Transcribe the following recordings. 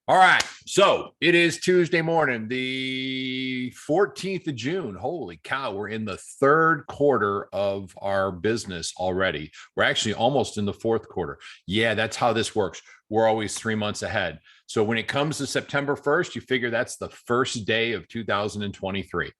All right. So it is Tuesday morning, the 14th of June. Holy cow. We're in the third quarter of our business already. We're actually almost in the fourth quarter. Yeah, that's how this works. We're always 3 months ahead. So when it comes to September 1st, you figure that's the first day of 2023.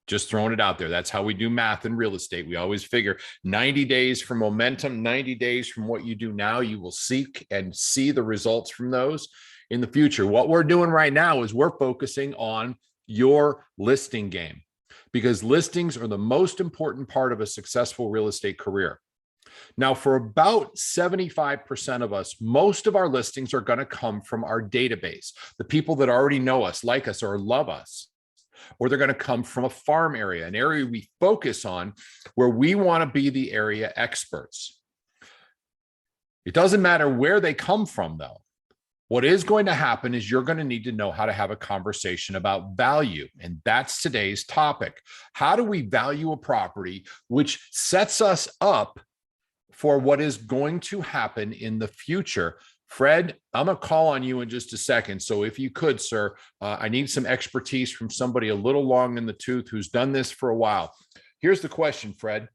Just throwing it out there. That's how we do math in real estate. We always figure 90 days from momentum, 90 days from what you do now, you will seek and see the results from those in the future. What we're doing right now is we're focusing on your listing game because listings are the most important part of a successful real estate career. Now, for about 75% of us, most of our listings are going to come from our database, the people that already know us, like us, or love us. Or they're going to come from a farm area, an area we focus on where we want to be the area experts. It doesn't matter where they come from, though. What is going to happen is you're going to need to know how to have a conversation about value. And that's today's topic. How do we value a property which sets us up for what is going to happen in the future? Fred, I'm going to call on you in just a second. So if you could, sir, I need some expertise from somebody a little long in the tooth who's done this for a while. Here's the question, Fred.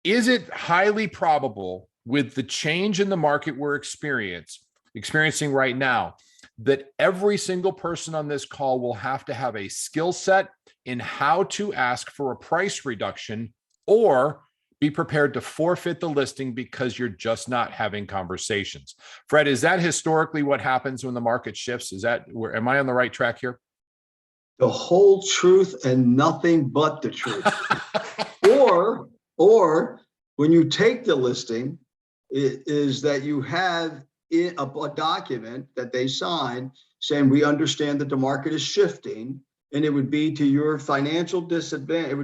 Is it highly probable with the change in the market we're experiencing right now that every single person on this call will have to have a skill set in how to ask for a price reduction or be prepared to forfeit the listing because you're just not having conversations? Fred, is that historically what happens when the market shifts? Is that where, am I on the right track here? The whole truth and nothing but the truth. or when you take the listing, it is that you have a document that they sign saying we understand that the market is shifting, and it would be to your financial disadvantage. It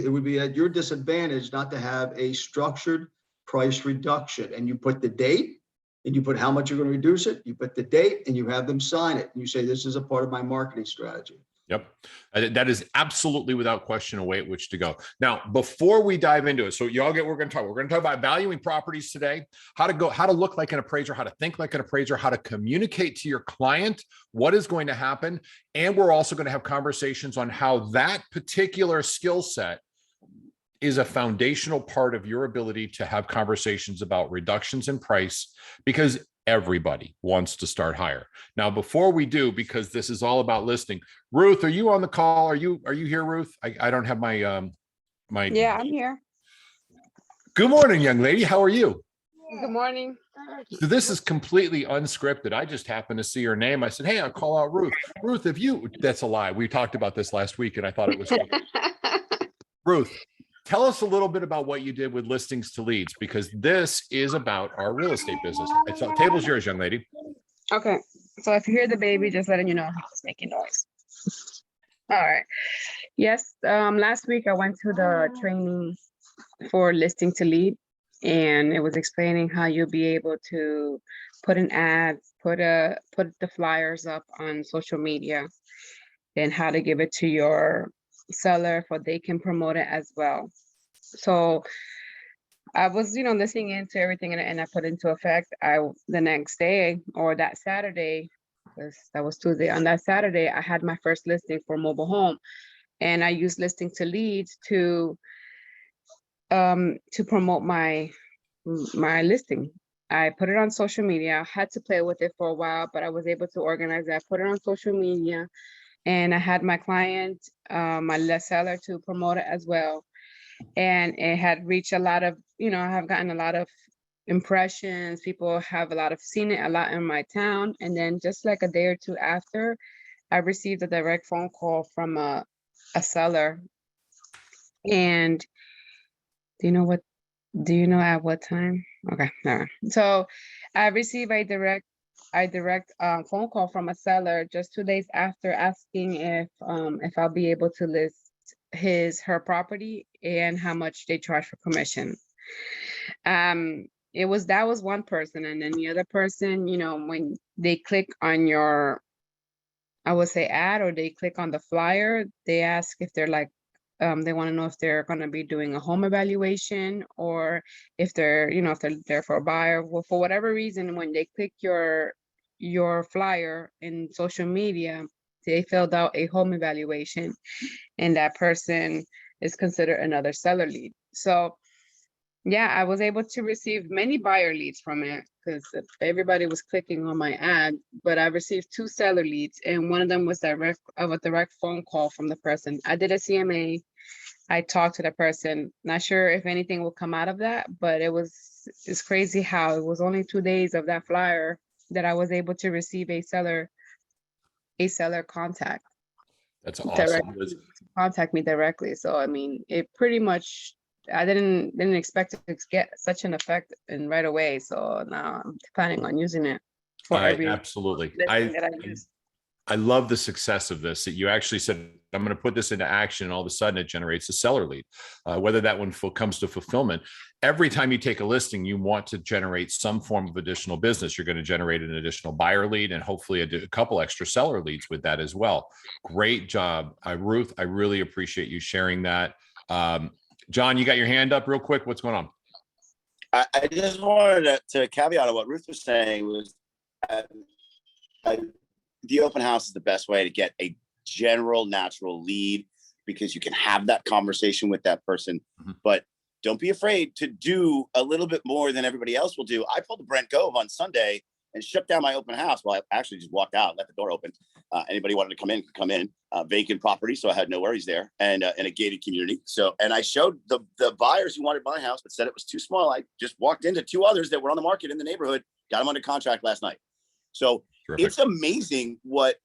would be at your disadvantage not to have a structured price reduction. And you put the date and you put how much you're going to reduce it. You put the date and you have them sign it. And you say, this is a part of my marketing strategy. Yep. That is absolutely without question a way at which to go. Now, before we dive into it, so y'all get, we're going to talk about valuing properties today, how to look like an appraiser, how to think like an appraiser, how to communicate to your client what is going to happen. And we're also going to have conversations on how that particular skill set is a foundational part of your ability to have conversations about reductions in price, because everybody wants to start higher. Now, before we do, because this is all about listing, Ruth, are you on the call? Are you here, Ruth? I don't have my Yeah, I'm here. Good morning, young lady. How are you? Good morning. So this is completely unscripted. I just happened to see her name. I said, hey, I'll call out Ruth. Ruth, that's a lie. We talked about this last week and I thought it was Ruth, tell us a little bit about what you did with listings to leads, because this is about our real estate business. The table's yours, young lady. Okay. So if you hear the baby, just letting you know he's making noise. All right. Yes. Last week I went to the training for listing to lead, and it was explaining how you'll be able to put an ad, put the flyers up on social media, and how to give it to your seller for they can promote it as well. So I was, listening into everything, and I put into effect. The next day, or that Saturday, because that was Tuesday. On that Saturday, I had my first listing for mobile home, and I used listing to leads to promote my listing. I put it on social media. I had to play with it for a while, but I was able to organize that. Put it on social media, and I had my client, my seller, to promote it as well. And it had reached a lot of, I have gotten a lot of impressions. People have seen it a lot in my town. And then just like a day or two after, I received a direct phone call from a seller. And do you know at what time? Okay, all right. So I received a direct phone call from a seller just 2 days after, asking if I'll be able to list her property and how much they charge for commission. That was one person, and then the other person, when they click on your, I would say, ad, or they click on the flyer, they ask if they're like, they want to know if they're going to be doing a home evaluation, or if they're, if they're there for a buyer. Well, for whatever reason, when they click your your flyer in social media, they filled out a home evaluation, and that person is considered another seller lead. So yeah, I was able to receive many buyer leads from it because everybody was clicking on my ad, but I received 2 seller leads, and one of them was a direct phone call from the person. I did a CMA. I talked to the person. Not sure if anything will come out of that, but it's crazy how it was only 2 days of that flyer that I was able to receive a seller contact That's direct awesome. contact me directly. So I mean, it pretty much, I didn't expect it to get such an effect and right away. So now I'm planning on using it for every Absolutely. listing that I use. I love the success of this, that you actually said, I'm going to put this into action. And all of a sudden it generates a seller lead, whether that one comes to fulfillment. Every time you take a listing, you want to generate some form of additional business. You're going to generate an additional buyer lead and hopefully a couple extra seller leads with that as well. Great job. Ruth, I really appreciate you sharing that. John, you got your hand up real quick. What's going on? I just wanted to caveat on what Ruth was saying was the open house is the best way to get a general natural lead because you can have that conversation with that person. But don't be afraid to do a little bit more than everybody else will do. I pulled a Brent Gove on Sunday and shut down my open house. Well, I actually just walked out, left the door open. Anybody wanted to come in, could come in. Vacant property, so I had no worries there, and in a gated community. So, and I showed the buyers who wanted my house, but said it was too small. I just walked into 2 others that were on the market in the neighborhood, got them under contract last night. So Terrific. It's amazing what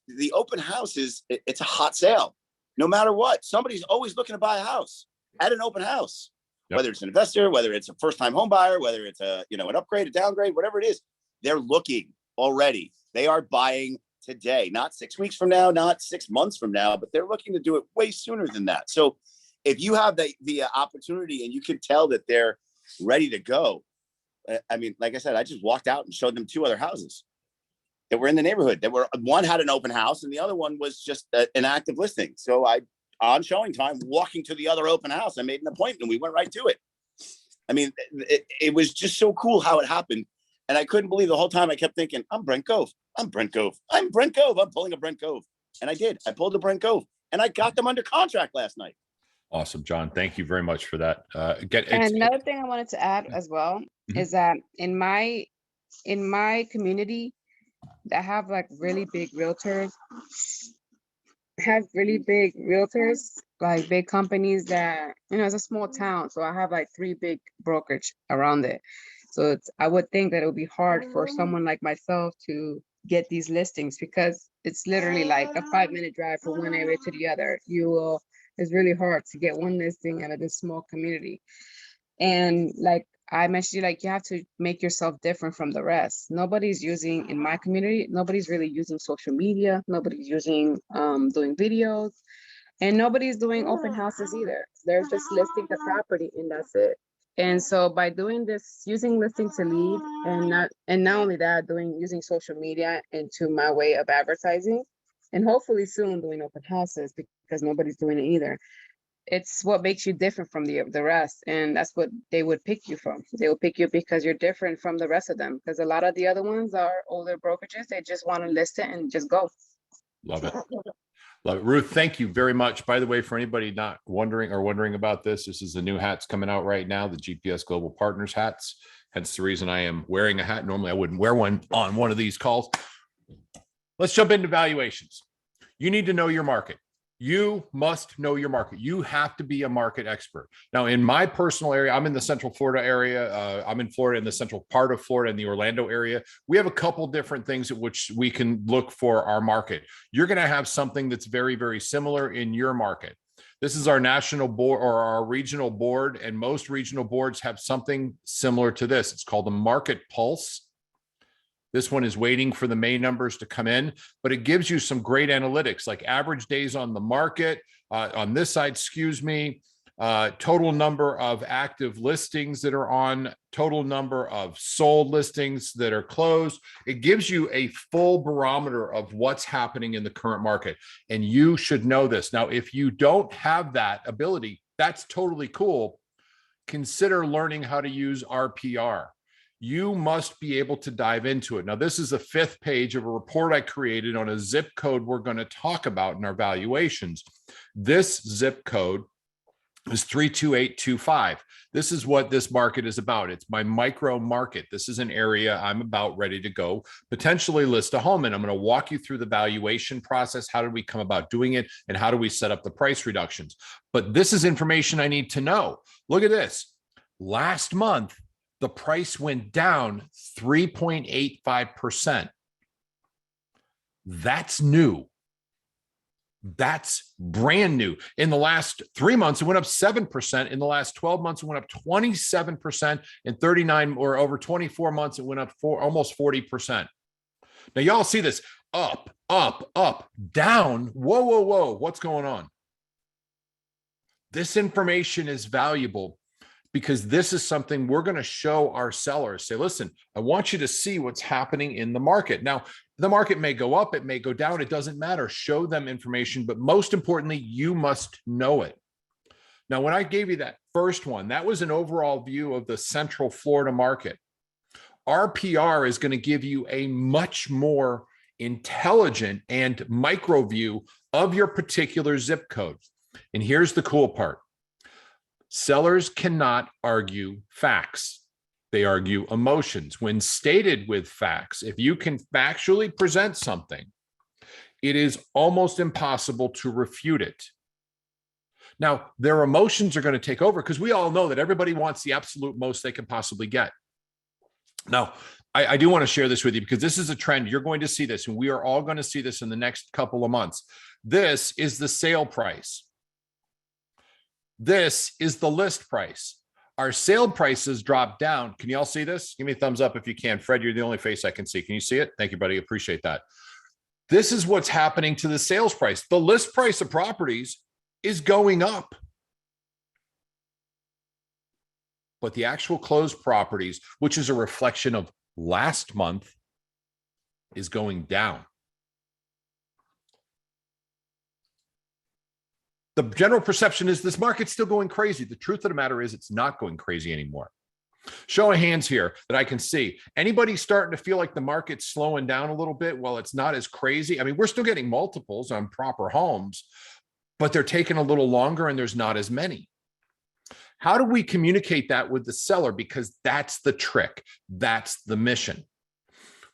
the open house is. It's a hot sale. No matter what, somebody's always looking to buy a house at an open house. Yep. Whether it's an investor, whether it's a first-time home buyer, whether it's an upgrade, a downgrade, whatever it is, they're looking already. They are buying today, not 6 weeks from now, not 6 months from now, but they're looking to do it way sooner than that. So if you have the opportunity and you can tell that they're ready to go, I mean, like I said, I just walked out and showed them 2 other houses that were in the neighborhood. One had an open house and the other one was just an active listing. So on showing time, walking to the other open house, I made an appointment. We went right to it. I mean, it was just so cool how it happened. And I couldn't believe the whole time I kept thinking, I'm Brent Gove. I'm Brent Gove. I'm Brent Gove. I'm pulling a Brent Gove. And I did. I pulled a Brent Gove and I got them under contract last night. Awesome, John. Thank you very much for that. And another thing I wanted to add as well is that in my community that have like really big realtors, like big companies that, it's a small town. So I have like 3 big brokerage around it. So I would think that it would be hard for someone like myself to get these listings because it's literally like a 5-minute drive from one area to the other. It's really hard to get one listing out of this small community. And like I mentioned, like you have to make yourself different from the rest. In my community, nobody's really using social media. Nobody's using doing videos, and nobody's doing open houses either. They're just listing the property and that's it. And so by doing this, using listing to lead, and not only that, using social media into my way of advertising, and hopefully soon doing open houses because nobody's doing it either. It's what makes you different from the rest, and that's what they would pick you from. They will pick you because you're different from the rest of them. Because a lot of the other ones are older brokerages. They just want to list it and just go. Love it. Love it. Ruth, thank you very much. By the way, for anybody not wondering about this is the new hats coming out right now, the GPS Global Partners hats. Hence the reason I am wearing a hat. Normally I wouldn't wear one on one of these calls. Let's jump into valuations. You need to know your market. You must know your market. You have to be a market expert. Now, in my personal area, I'm in the Central Florida area. I'm in Florida, in the central part of Florida, in the Orlando area. We have a couple different things at which we can look for our market. You're going to have something that's very, very similar in your market. This is our national board or our regional board, and most regional boards have something similar to this. It's called the Market Pulse. This one is waiting for the May numbers to come in, but it gives you some great analytics like average days on the market, on this side, total number of active listings that are on, total number of sold listings that are closed. It gives you a full barometer of what's happening in the current market, and you should know this. Now, if you don't have that ability, that's totally cool. Consider learning how to use RPR. You must be able to dive into it. Now, this is the 5th page of a report I created on a zip code we're going to talk about in our valuations. This zip code is 32825. This is what this market is about. It's my micro market. This is an area I'm about ready to go potentially list a home in. I'm going to walk you through the valuation process. How did we come about doing it? And how do we set up the price reductions? But this is information I need to know. Look at this. Last month, the price went down 3.85%. That's new. That's brand new. In the last 3 months, it went up 7%. In the last 12 months, it went up 27%. In 39 or over 24 months, it went up almost 40%. Now, y'all see this up, up, up, down. Whoa, whoa, whoa. What's going on? This information is valuable because this is something we're going to show our sellers. Say, listen, I want you to see what's happening in the market. Now, the market may go up, it may go down, it doesn't matter. Show them information, but most importantly, you must know it. Now, when I gave you that first one, that was an overall view of the Central Florida market. RPR is going to give you a much more intelligent and micro view of your particular zip code. And here's the cool part. Sellers cannot argue facts. They argue emotions. When stated with facts, if you can factually present something, it is almost impossible to refute it. Now, their emotions are going to take over because we all know that everybody wants the absolute most they can possibly get. Now, I do want to share this with you because this is a trend. You're going to see this, and we are all going to see this in the next couple of months. This is the sale price. This is the list price. Our sale prices dropped down. Can you all see this? Give me a thumbs up if you can. Fred, you're the only face I can see. Can you see it? Thank you, buddy. Appreciate that. This is what's happening to the sales price. The list price of properties is going up. But the actual closed properties, which is a reflection of last month, is going down. The general perception is this market's still going crazy. The truth of the matter is it's not going crazy anymore. Show of hands here that I can see. Anybody starting to feel like the market's slowing down a little bit? Well, it's not as crazy. I mean, we're still getting multiples on proper homes, but they're taking a little longer and there's not as many. How do we communicate that with the seller? Because that's the trick. That's the mission.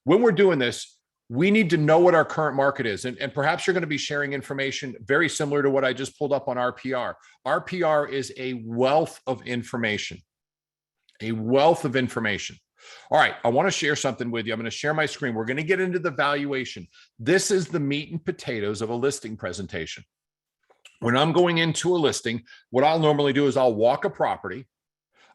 When we're doing this, we need to know what our current market is. And perhaps you're going to be sharing information very similar to what I just pulled up on RPR. RPR is a wealth of information, a wealth of information. All right, I want to share something with you. I'm going to share my screen. We're going to get into the valuation. This is the meat and potatoes of a listing presentation. When I'm going into a listing, what I'll normally do is I'll walk a property.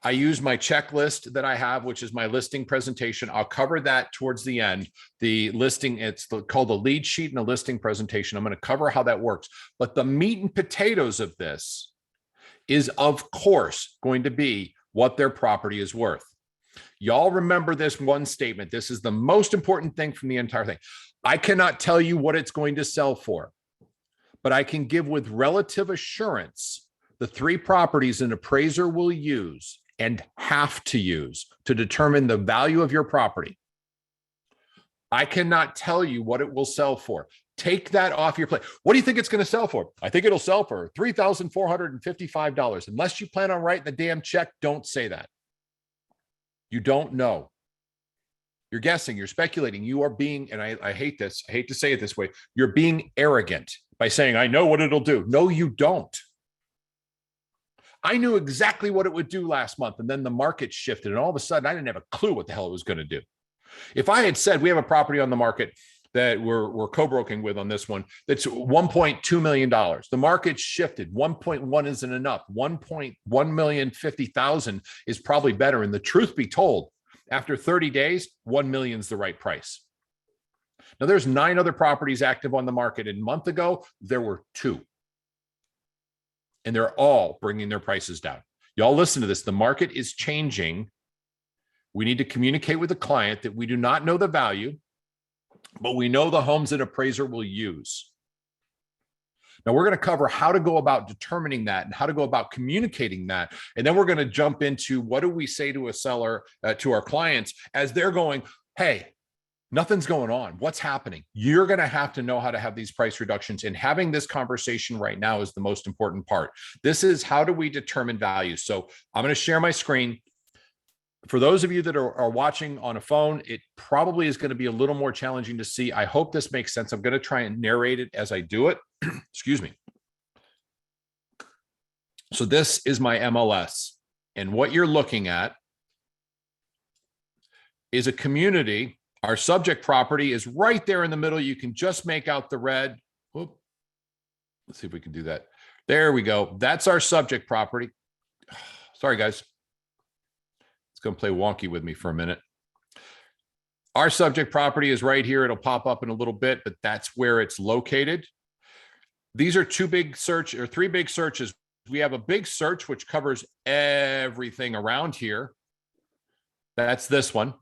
I use my checklist that I have, which is my listing presentation. I'll cover that towards the end. The listing, it's called a lead sheet and a listing presentation. I'm going to cover how that works. But the meat and potatoes of this is, of course, going to be what their property is worth. Y'all remember this one statement. This is the most important thing from the entire thing. I cannot tell you what it's going to sell for, but I can give with relative assurance the 3 properties an appraiser will use and have to use to determine the value of your property. I cannot tell you what it will sell for. Take that off your plate. What do you think it's going to sell for? I think it'll sell for $3,455. Unless you plan on writing the damn check, don't say that. You don't know. You're guessing, you're speculating, you are being, and I hate this, I hate to say it this way, you're being arrogant by saying, I know what it'll do. No, you don't. I knew exactly what it would do last month, and then the market shifted, and all of a sudden, I didn't have a clue what the hell it was going to do. If I had said we have a property on the market that we're co-broking with on this one, that's $1.2 million. The market shifted. 1.1 isn't enough. 1,150,000 is probably better. And the truth be told, after 30 days, 1 million is the right price. Now, there's 9 other properties active on the market. And a month ago, there were 2. And they're all bringing their prices down. Y'all listen to this. The market is changing. We need to communicate with the client that we do not know the value, but we know the homes an appraiser will use. Now we're going to cover how to go about determining that and how to go about communicating that. And then we're going to jump into what do we say to a seller, to our clients as they're going, hey, nothing's going on. What's happening? You're going to have to know how to have these price reductions. And having this conversation right now is the most important part. This is how do we determine value? So I'm going to share my screen. For those of you that are watching on a phone, it probably is going to be a little more challenging to see. I hope this makes sense. I'm going to try and narrate it as I do it. Excuse me. So this is my MLS. And what you're looking at is a community. Our subject property is right there in the middle. You can just make out the red. Whoop. Let's see if we can do that. There we go. That's our subject property. Sorry, guys. It's going to play wonky with me for a minute. Our subject property is right here. It'll pop up in a little bit, but that's where it's located. These are three big searches. We have a big search, which covers everything around here. That's this one.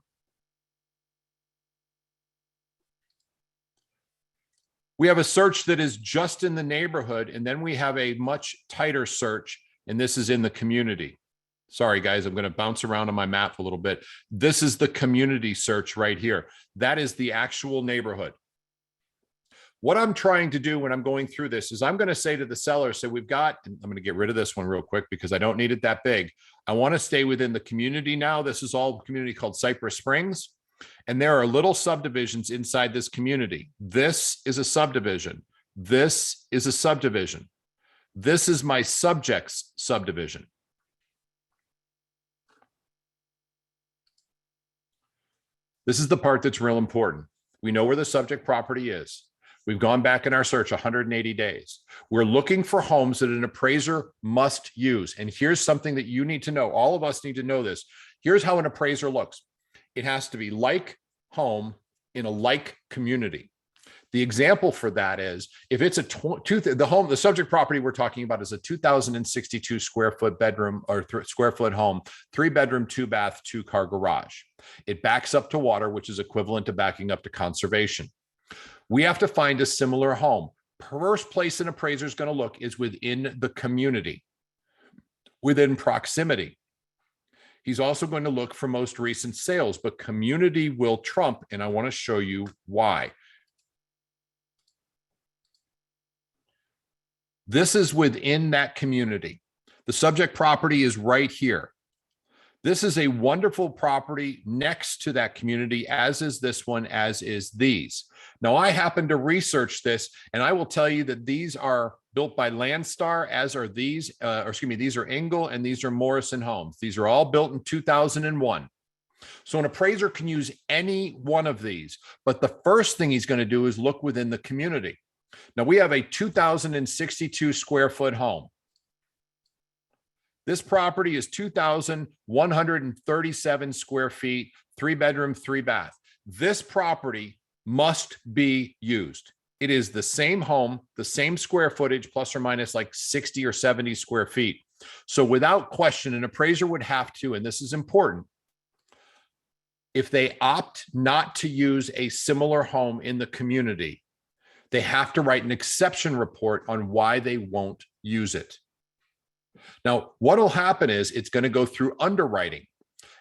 We have a search that is just in the neighborhood, and then we have a much tighter search, and this is in the community. Sorry, guys, I'm going to bounce around on my map a little bit. This is the community search right here. That is the actual neighborhood. What I'm trying to do when I'm going through this is I'm going to say to the seller, so we've got, and I'm going to get rid of this one real quick because I don't need it that big. I want to stay within the community now. This is all community called Cypress Springs. And there are little subdivisions inside this community. This is a subdivision. This is a subdivision. This is my subject's subdivision. This is the part that's real important. We know where the subject property is. We've gone back in our search 180 days. We're looking for homes that an appraiser must use. And here's something that you need to know. All of us need to know this. Here's how an appraiser looks. It has to be like home in a like community. The example for that is if it's the subject property we're talking about is a 2,062 square foot bedroom or square foot home, 3-bedroom, 2-bath, 2-car garage. It backs up to water, which is equivalent to backing up to conservation. We have to find a similar home. First place an appraiser is going to look is within the community, within proximity. He's also going to look for most recent sales, but community will trump, and I want to show you why. This is within that community. The subject property is right here. This is a wonderful property next to that community, as is this one, as is these. Now, I happen to research this, and I will tell you that these are built by Landstar, as are these, these are Engel and these are Morrison Homes. These are all built in 2001. So an appraiser can use any one of these, but the first thing he's going to do is look within the community. Now, we have a 2,062 square foot home. This property is 2,137 square feet, 3-bedroom, 3-bath. This property must be used. It is the same home, the same square footage, plus or minus like 60 or 70 square feet. So without question, an appraiser would have to, and this is important, if they opt not to use a similar home in the community, they have to write an exception report on why they won't use it. Now, what will happen is it's going to go through underwriting.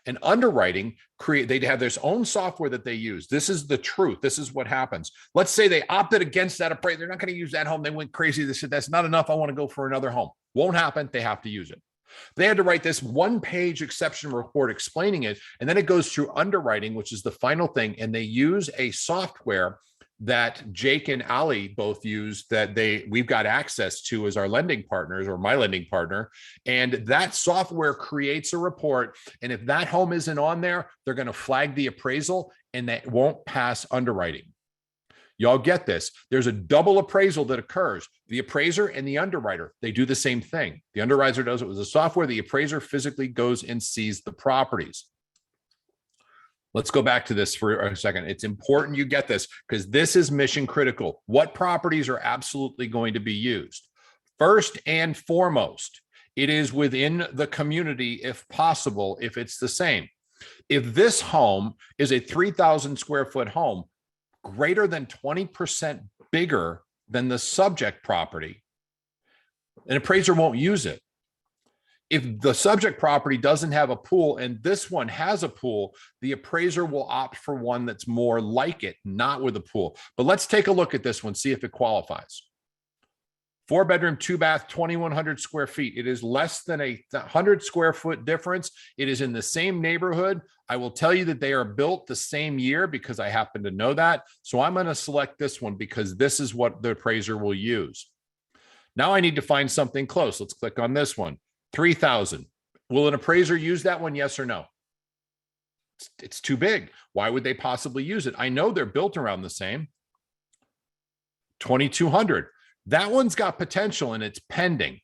And underwriting, they have their own software that they use. This is the truth. This is what happens. Let's say they opted against that appraisal. They're not going to use that home. They went crazy. They said, that's not enough. I want to go for another home. Won't happen. They have to use it. They had to write this 1-page exception report explaining it. And then it goes through underwriting, which is the final thing. And they use a software that Jake and Ali both use that we've got access to as our lending partners, or my lending partner. And that software creates a report. And if that home isn't on there, they're going to flag the appraisal and that won't pass underwriting. Y'all get this. There's a double appraisal that occurs. The appraiser and the underwriter, they do the same thing. The underwriter does it with the software. The appraiser physically goes and sees the properties. Let's go back to this for a second. It's important you get this because this is mission critical. What properties are absolutely going to be used? First and foremost, it is within the community if possible, if it's the same. If this home is a 3,000 square foot home, greater than 20% bigger than the subject property, An appraiser won't use it. If the subject property doesn't have a pool and this one has a pool, the appraiser will opt for one that's more like it, not with a pool. But let's take a look at this one, see if it qualifies. 4-bedroom, 2-bath, 2,100 square feet. It is less than a 100 square foot difference. It is in the same neighborhood. I will tell you that they are built the same year because I happen to know that. So I'm going to select this one because this is what the appraiser will use. Now I need to find something close. Let's click on this one. 3,000. Will an appraiser use that one? Yes or no? It's too big. Why would they possibly use it? I know they're built around the same. 2,200. That one's got potential and it's pending.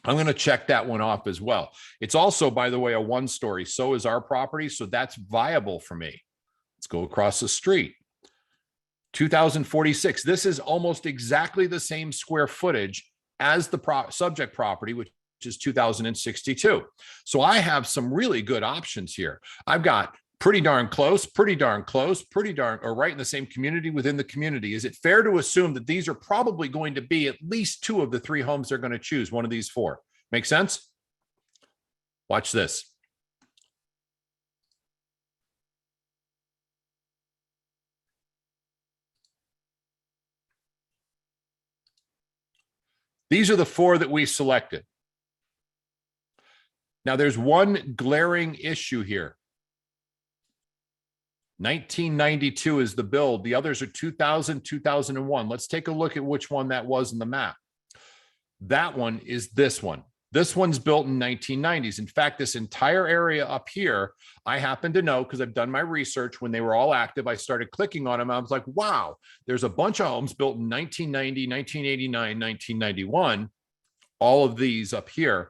I'm going to check that one off as well. It's also, by the way, a 1-story. So is our property. So that's viable for me. Let's go across the street. 2,046. This is almost exactly the same square footage as the subject property, which is 2,062. So I have some really good options here. I've got pretty darn close, pretty darn close, or right in the same community within the community. Is it fair to assume that these are probably going to be at least 2 of the 3 homes they're going to choose, one of these 4? Make sense? Watch this. These are the 4 that we selected. Now, there's one glaring issue here. 1992 is the build. The others are 2000, 2001. Let's take a look at which one that was in the map. That one is this one. This one's built in 1990s. In fact, this entire area up here, I happen to know because I've done my research. When they were all active, I started clicking on them. I was like, wow, there's a bunch of homes built in 1990, 1989, 1991. All of these up here.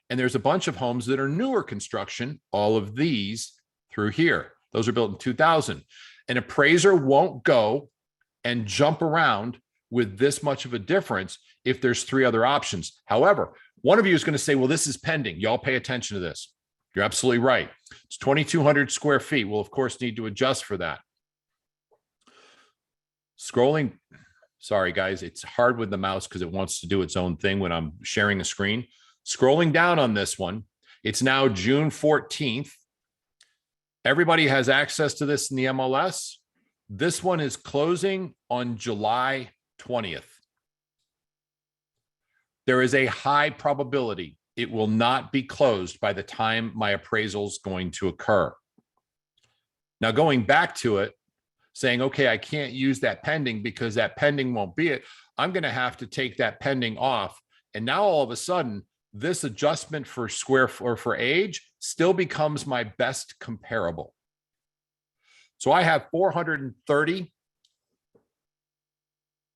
And there's a bunch of homes that are newer construction, all of these through here. Those are built in 2000. An appraiser won't go and jump around with this much of a difference if there's 3 other options. However, one of you is going to say, well, this is pending. Y'all pay attention to this. You're absolutely right. It's 2,200 square feet. We'll, of course, need to adjust for that. Scrolling. Sorry, guys. It's hard with the mouse because it wants to do its own thing when I'm sharing a screen. Scrolling down on this one, it's now June 14th. Everybody has access to this in the MLS. This one is closing on July 20th. There is a high probability it will not be closed by the time my appraisal is going to occur. Now, going back to it, saying, okay, I can't use that pending because that pending won't be it. I'm going to have to take that pending off. And now all of a sudden, this adjustment for for age still becomes my best comparable. So I have 430.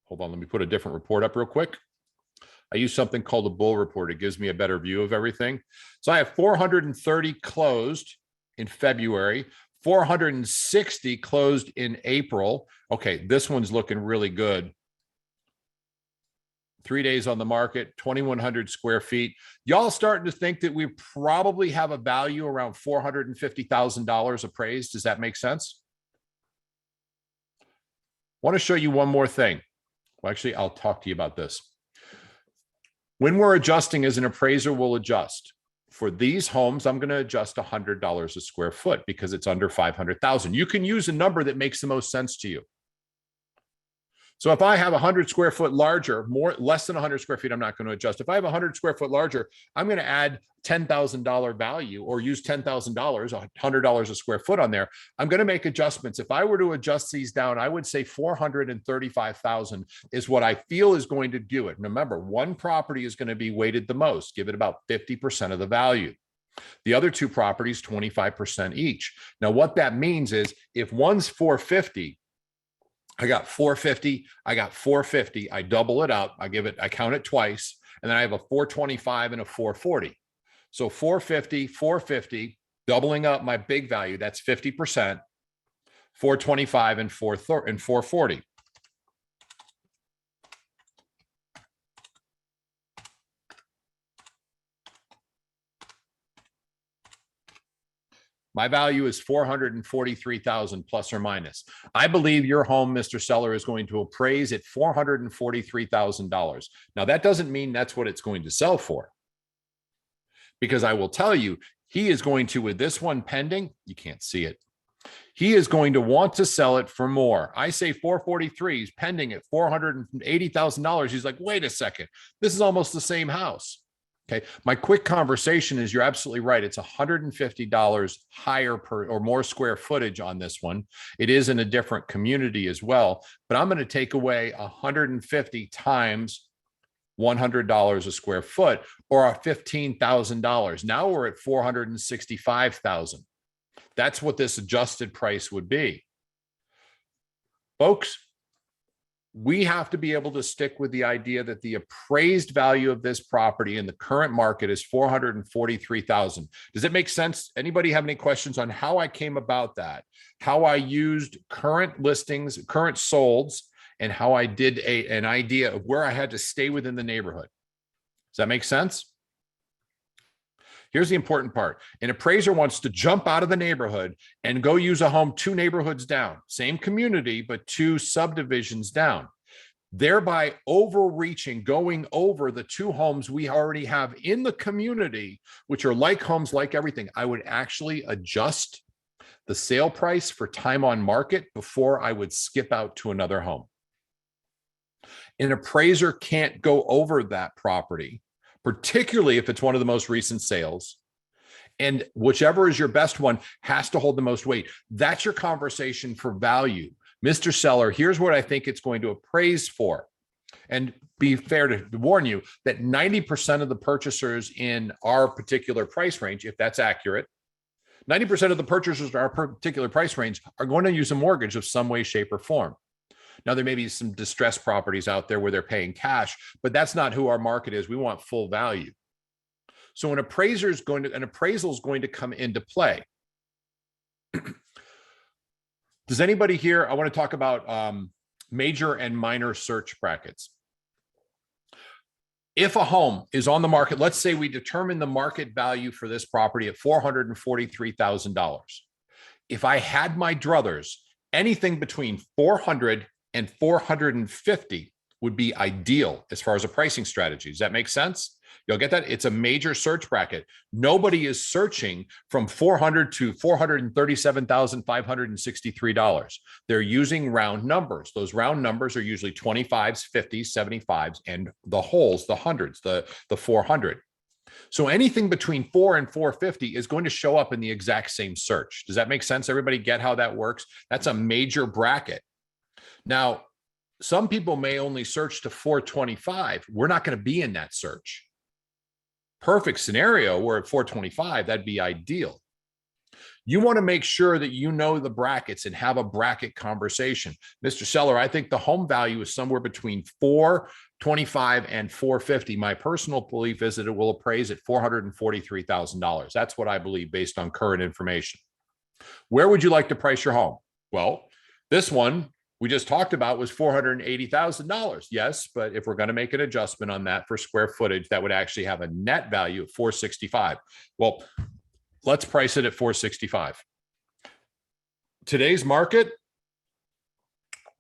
Hold on, let me put a different report up real quick. I use something called a bull report. It gives me a better view of everything. So I have 430 closed in February, 460 closed in April. Okay, this one's looking really good. 3 days on the market, 2,100 square feet. Y'all starting to think that we probably have a value around $450,000 appraised. Does that make sense? I want to show you one more thing. Well, actually, I'll talk to you about this. When we're adjusting as an appraiser, we'll adjust. For these homes, I'm going to adjust $100 a square foot because it's under 500,000. You can use a number that makes the most sense to you. So if I have 100 square foot larger, less than 100 square feet, I'm not going to adjust. If I have 100 square foot larger, I'm going to add $10,000 value or use $10,000, $100 a square foot on there. I'm going to make adjustments. If I were to adjust these down, I would say 435,000 is what I feel is going to do it. Remember, one property is going to be weighted the most. Give it about 50% of the value. The other 2 properties, 25% each. Now, what that means is if one's 450, I got 450, I got 450, I double it up, I count it twice, and then I have a 425 and a 440. So 450, 450, doubling up my big value, that's 50%, 425 and 440. My value is 443,000 plus or minus. I believe your home, Mr. Seller, is going to appraise at $443,000. Now, that doesn't mean that's what it's going to sell for. Because I will tell you, he is going to, with this one pending, you can't see it. He is going to want to sell it for more. I say 443 is pending at $480,000. He's like, wait a second, this is almost the same house. Okay. My quick conversation is you're absolutely right. It's $150 higher per or more square footage on this one. It is in a different community as well, but I'm going to take away 150 times $100 a square foot or $15,000. Now we're at 465,000. That's what this adjusted price would be. Folks, we have to be able to stick with the idea that the appraised value of this property in the current market is 443,000. Does it make sense? Anybody have any questions on how I came about that? How I used current listings, current solds, and how I did an idea of where I had to stay within the neighborhood. Does that make sense? Here's the important part. An appraiser wants to jump out of the neighborhood and go use a home 2 neighborhoods down, same community, but 2 subdivisions down, thereby overreaching, going over the 2 homes we already have in the community, which are like homes, like everything. I would actually adjust the sale price for time on market before I would skip out to another home. An appraiser can't go over that property, particularly if it's one of the most recent sales. And whichever is your best one has to hold the most weight. That's your conversation for value. Mr. Seller, here's what I think it's going to appraise for. And be fair to warn you that 90% of the purchasers in our particular price range, if that's accurate, 90% of the purchasers in our particular price range are going to use a mortgage of some way, shape, or form. Now, there may be some distressed properties out there where they're paying cash, but that's not who our market is. We want full value. So an appraisal is going to come into play. Does anybody here, I want to talk about major and minor search brackets. If a home is on the market, let's say we determine the market value for this property at $443,000. If I had my druthers, anything between 400 and 450 would be ideal as far as a pricing strategy. Does that make sense? You'll get that? It's a major search bracket. Nobody is searching from 400 to $437,563. They're using round numbers. Those round numbers are usually 25s, 50s, 75s, and the wholes, the hundreds, the 400. So anything between 4 and 450 is going to show up in the exact same search. Does that make sense? Everybody get how that works? That's a major bracket. Now, some people may only search to 425. We're not going to be in that search. Perfect scenario, we're at 425, that'd be ideal. You want to make sure that you know the brackets and have a bracket conversation. Mr. Seller, I think the home value is somewhere between 425 and 450. My personal belief is that it will appraise at $443,000. That's what I believe based on current information. Where would you like to price your home? Well, this one we just talked about was $480,000. Yes, but if we're going to make an adjustment on that for square footage, that would actually have a net value of 465. Well, let's price it at 465. Today's market,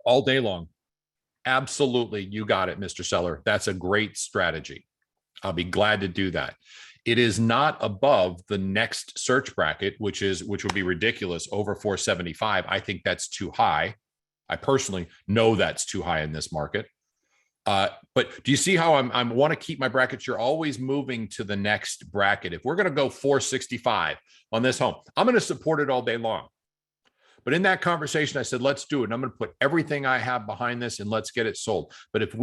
all day long. Absolutely. You got it, Mr. Seller. That's a great strategy. I'll be glad to do that. It is not above the next search bracket, which would be ridiculous, over 475. I think that's too high. I personally know that's too high in this market. But do you see how I want to keep my brackets? You're always moving to the next bracket. If we're going to go 465 on this home, I'm going to support it all day long. But in that conversation, I said, let's do it. And I'm going to put everything I have behind this and let's get it sold. But if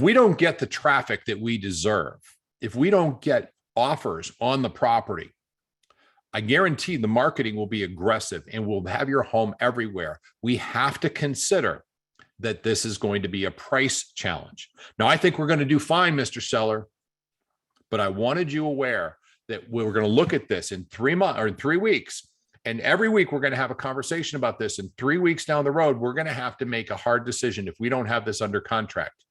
we don't get the traffic that we deserve, if we don't get offers on the property, I guarantee the marketing will be aggressive and we'll have your home everywhere. We have to consider that this is going to be a price challenge. Now, I think we're going to do fine, Mr. Seller, but I wanted you aware that we're going to look at this in 3 months or in 3 weeks. And every week we're going to have a conversation about this. And 3 weeks down the road, we're going to have to make a hard decision if we don't have this under contract.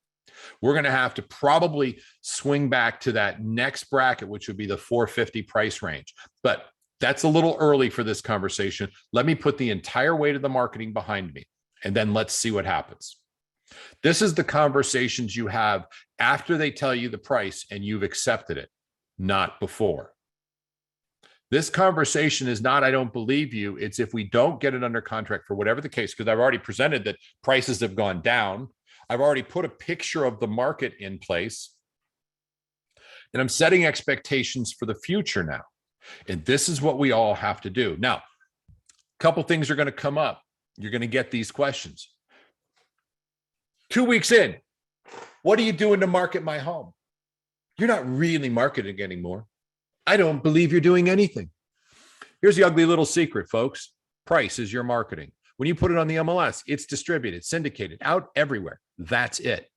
We're going to have to probably swing back to that next bracket, which would be the 450 price range. But that's a little early for this conversation. Let me put the entire weight of the marketing behind me, and then let's see what happens. This is the conversations you have after they tell you the price and you've accepted it, not before. This conversation is not, I don't believe you. It's if we don't get it under contract for whatever the case, because I've already presented that prices have gone down. I've already put a picture of the market in place. And I'm setting expectations for the future now. And this is what we all have to do. Now, a couple things are going to come up. You're going to get these questions. 2 weeks in, what are you doing to market my home? You're not really marketing anymore. I don't believe you're doing anything. Here's the ugly little secret, folks. Price is your marketing. When you put it on the MLS, it's distributed, syndicated, out everywhere. That's it.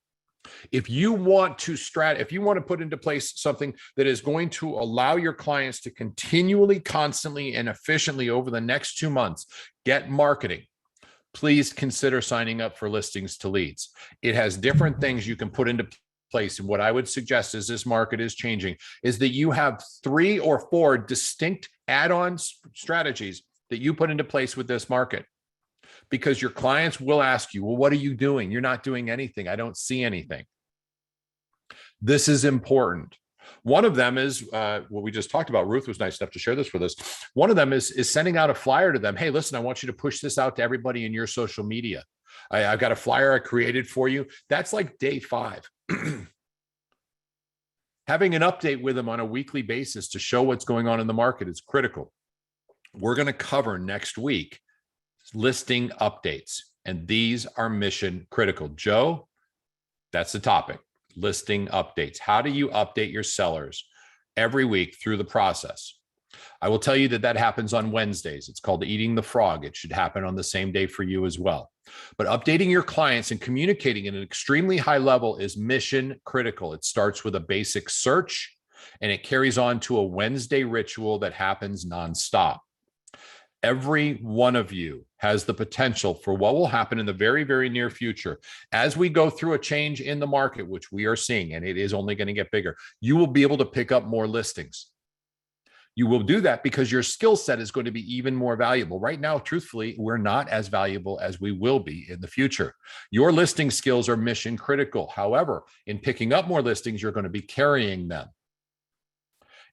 If you want to put into place something that is going to allow your clients to continually, constantly, and efficiently over the next 2 months get marketing, please consider signing up for Listings to Leads. It has different things you can put into place. And what I would suggest as this market is changing is that you have 3 or 4 distinct add-on strategies that you put into place with this market. Because your clients will ask you, well, what are you doing? You're not doing anything. I don't see anything. This is important. One of them is what we just talked about. Ruth was nice enough to share this with us. One of them is sending out a flyer to them. Hey, listen, I want you to push this out to everybody in your social media. I've got a flyer I created for you. That's like day 5. Having an update with them on a weekly basis to show what's going on in the market is critical. We're going to cover next week listing updates, and these are mission critical. Joe, that's the topic. Listing updates. How do you update your sellers every week through the process? I will tell you that happens on Wednesdays. It's called Eating the Frog. It should happen on the same day for you as well. But updating your clients and communicating at an extremely high level is mission critical. It starts with a basic search and it carries on to a Wednesday ritual that happens nonstop. Every one of you has the potential for what will happen in the very, very near future. As we go through a change in the market, which we are seeing, and it is only going to get bigger, you will be able to pick up more listings. You will do that because your skill set is going to be even more valuable. Right now, truthfully, we're not as valuable as we will be in the future. Your listing skills are mission critical. However, in picking up more listings, you're going to be carrying them.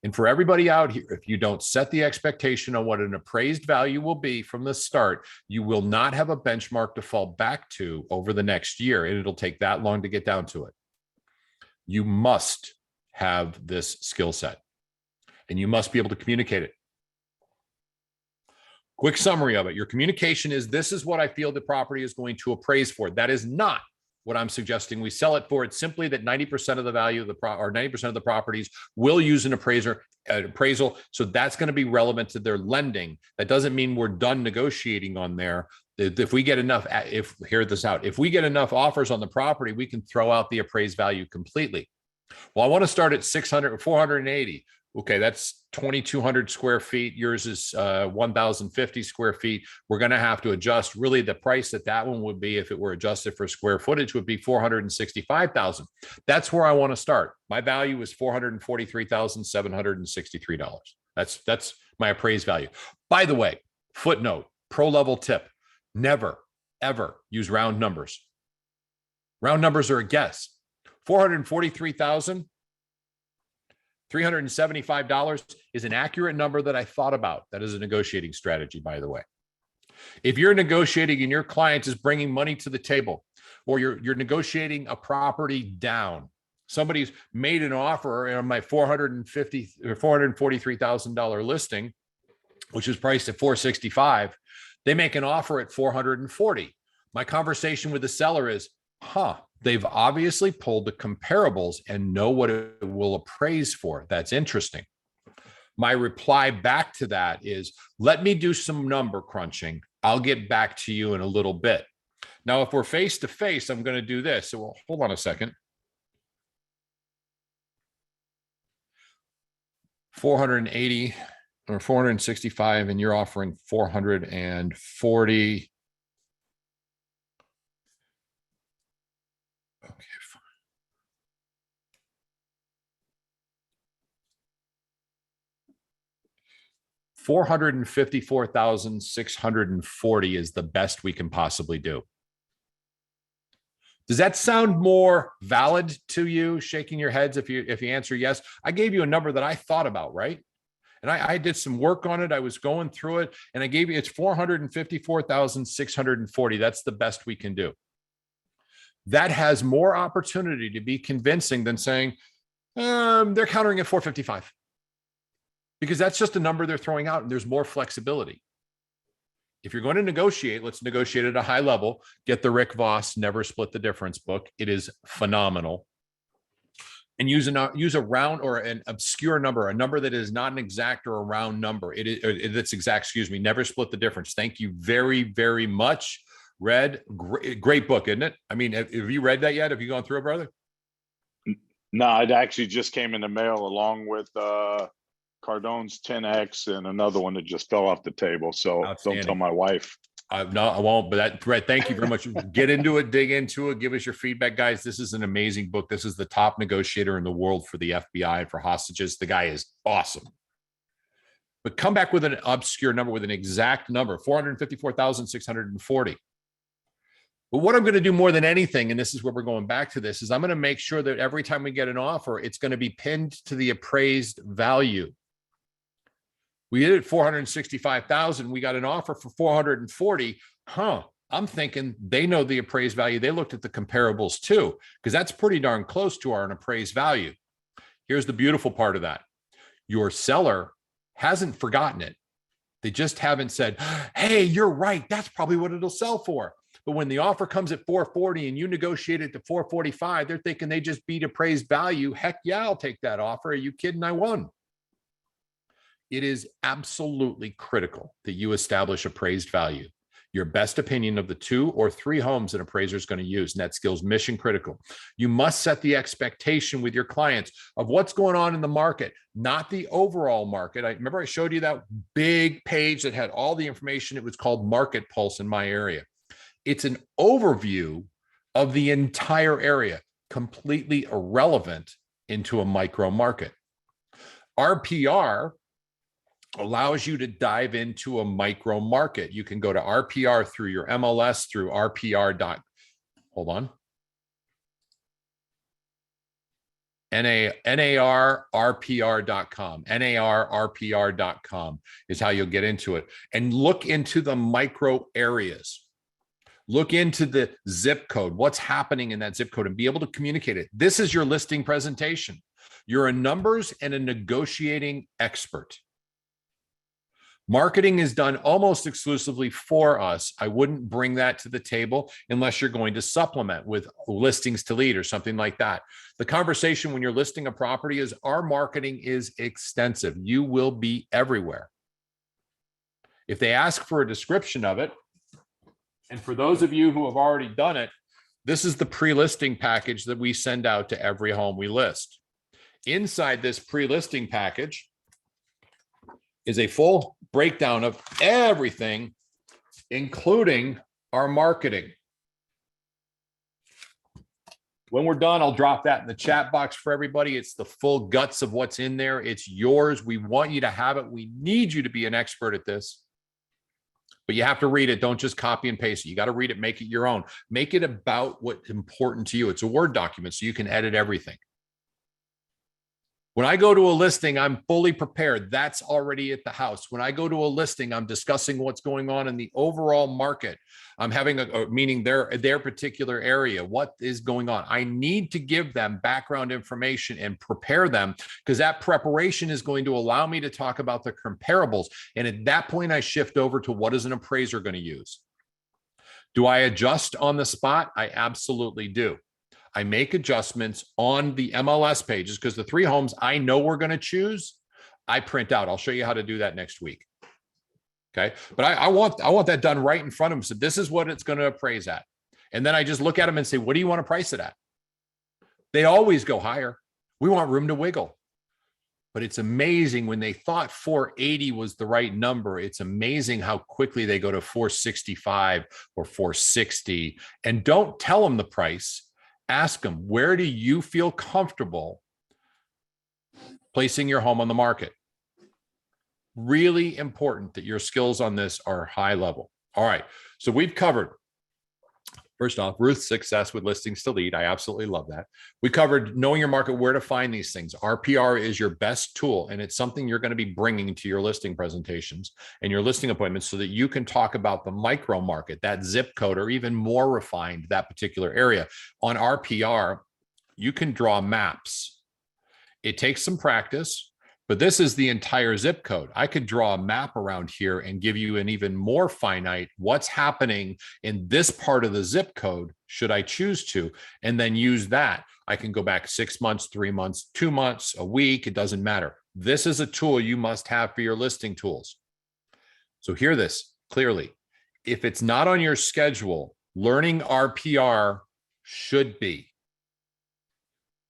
And for everybody out here, if you don't set the expectation on what an appraised value will be from the start, you will not have a benchmark to fall back to over the next year, and it'll take that long to get down to it. You must have this skill set, and you must be able to communicate it. Quick summary of it. Your communication is, this is what I feel the property is going to appraise for. That is not what I'm suggesting we sell it for. It's simply that 90% of the value of the 90% of the properties will use an appraisal. So that's going to be relevant to their lending. That doesn't mean we're done negotiating on there. If we get enough, hear this out, if we get enough offers on the property, we can throw out the appraised value completely. Well, I want to start at 600, 480. Okay, that's 2,200 square feet. Yours is 1,050 square feet. We're going to have to adjust. Really, the price that one would be if it were adjusted for square footage would be $465,000. That's where I want to start. My value is $443,763. That's my appraised value. By the way, footnote, pro level tip: never ever use round numbers. Round numbers are a guess. $443,375 is an accurate number that I thought about. That is a negotiating strategy, by the way. If you're negotiating and your client is bringing money to the table, or you're negotiating a property down, somebody's made an offer on my $443,000 listing, which is priced at $465,000, they make an offer at $440,000. My conversation with the seller is, they've obviously pulled the comparables and know what it will appraise for. That's interesting. My reply back to that is, let me do some number crunching. I'll get back to you in a little bit. Now, if we're face to face, I'm going to do this. So well, hold on a second. 480 or 465, and you're offering 440. Okay, fine. 454,640 is the best we can possibly do. Does that sound more valid to you? Shaking your heads if you answer yes. I gave you a number that I thought about, right? And I did some work on it. I was going through it, and I gave you, it's 454,640. That's the best we can do. That has more opportunity to be convincing than saying they're countering at 455, because that's just a number they're throwing out, and there's more flexibility. If you're going to negotiate, let's negotiate at a high level. Get the Rick Voss Never Split the Difference book. It is phenomenal. And use a round or an obscure number, a number that is not an exact or a round number. That's exact, excuse me. Never Split the Difference. Thank you very, very much. Read, great book, isn't it? I mean, have you read that yet? Have you gone through it, brother? No, it actually just came in the mail along with Cardone's 10X and another one that just fell off the table. So don't tell my wife. No, I won't. But that, Brett, thank you very much. Get into it, dig into it, give us your feedback, guys. This is an amazing book. This is the top negotiator in the world for the FBI and for hostages. The guy is awesome. But come back with an obscure number, with an exact number, 454,640. But what I'm going to do more than anything, and this is where we're going back to this, is I'm going to make sure that every time we get an offer, it's going to be pinned to the appraised value. We did it 465,000. We got an offer for 440. I'm thinking they know the appraised value. They looked at the comparables too, because that's pretty darn close to our appraised value. Here's the beautiful part of that. Your seller hasn't forgotten it. They just haven't said, hey, you're right. That's probably what it'll sell for. But when the offer comes at 440 and you negotiate it to 445, they're thinking they just beat appraised value. Heck yeah, I'll take that offer. Are you kidding? I won. It is absolutely critical that you establish appraised value, your best opinion of the 2 or 3 homes an appraiser is going to use. And that skill is mission critical. You must set the expectation with your clients of what's going on in the market, not the overall market. I remember I showed you that big page that had all the information. It was called Market Pulse in my area. It's an overview of the entire area, completely irrelevant into a micro market. RPR allows you to dive into a micro market. You can go to RPR through your MLS, through RPR. Hold on. NARRPR.com. NARRPR.com is how you'll get into it. And look into the micro areas. Look into the zip code, what's happening in that zip code, and be able to communicate it. This is your listing presentation. You're a numbers and a negotiating expert. Marketing is done almost exclusively for us. I wouldn't bring that to the table unless you're going to supplement with listings to lead or something like that. The conversation when you're listing a property is our marketing is extensive. You will be everywhere. If they ask for a description of it, and for those of you who have already done it, this is the pre-listing package that we send out to every home we list. Inside this pre-listing package is a full breakdown of everything, including our marketing. When we're done, I'll drop that in the chat box for everybody. It's the full guts of what's in there. It's yours. We want you to have it. We need you to be an expert at this. But you have to read it. Don't just copy and paste it. You got to read it, make it your own. Make it about what's important to you. It's a Word document, so you can edit everything. When I go to a listing, I'm fully prepared. That's already at the house. When I go to a listing, I'm discussing what's going on in the overall market. I'm having a meaning their particular area. What is going on? I need to give them background information and prepare them, because that preparation is going to allow me to talk about the comparables. And at that point, I shift over to what is an appraiser going to use. Do I adjust on the spot? I absolutely do. I make adjustments on the MLS pages, because the 3 homes I know we're going to choose, I print out. I'll show you how to do that next week. Okay. But I want that done right in front of them. So this is what it's going to appraise at. And then I just look at them and say, what do you want to price it at? They always go higher. We want room to wiggle. But it's amazing when they thought 480 was the right number. It's amazing how quickly they go to 465 or 460. And don't tell them the price. Ask them, where do you feel comfortable placing your home on the market? Really important that your skills on this are high level. All right. So we've covered, first off, Ruth's success with listings to lead. I absolutely love that. We covered knowing your market, where to find these things. RPR is your best tool, and it's something you're going to be bringing to your listing presentations and your listing appointments so that you can talk about the micro market, that zip code, or even more refined, that particular area. On RPR, you can draw maps. It takes some practice, but this is the entire zip code. I could draw a map around here and give you an even more finite what's happening in this part of the zip code, should I choose to, and then use that. I can go back 6 months, 3 months, 2 months, a week, it doesn't matter. This is a tool you must have for your listing tools. So hear this clearly. If it's not on your schedule, learning RPR should be.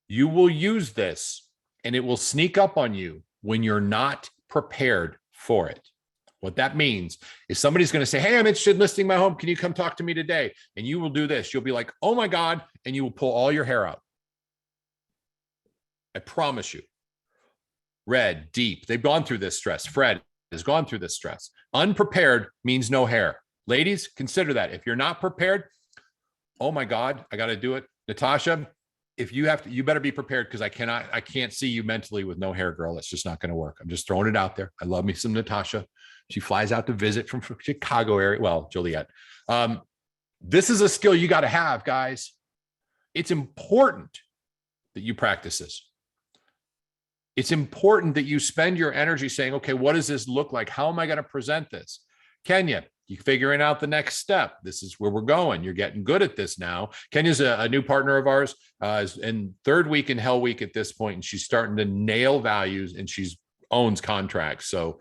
You will use this and it will sneak up on you when you're not prepared for it. What that means is somebody's going to say, hey, I'm interested in listing my home. Can you come talk to me today? And you will do this. You'll be like, oh my God. And you will pull all your hair out. I promise you. Red, deep. They've gone through this stress. Fred has gone through this stress. Unprepared means no hair. Ladies, consider that. If you're not prepared, oh my God, I got to do it. Natasha, if you have to, you better be prepared, because I can't see you mentally with no hair, girl. It's just not going to work. I'm just throwing it out there. I love me some Natasha. She flies out to visit from Chicago area. Well, Joliet. This is a skill you got to have, guys. It's important that you practice this. It's important that you spend your energy saying, okay, what does this look like? How am I going to present this? Kenya, you figuring out the next step. This is where we're going. You're getting good at this now. Kenya's a new partner of ours, is in third week in Hell Week at this point, and she's starting to nail values, and she's owns contracts. So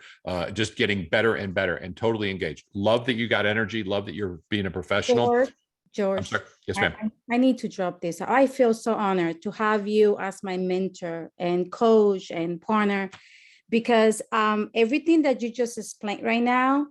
just getting better and better and totally engaged. Love that you got energy. Love that you're being a professional. George, I'm sorry. Yes, ma'am. I need to drop this. I feel so honored to have you as my mentor and coach and partner, because everything that you just explained right now,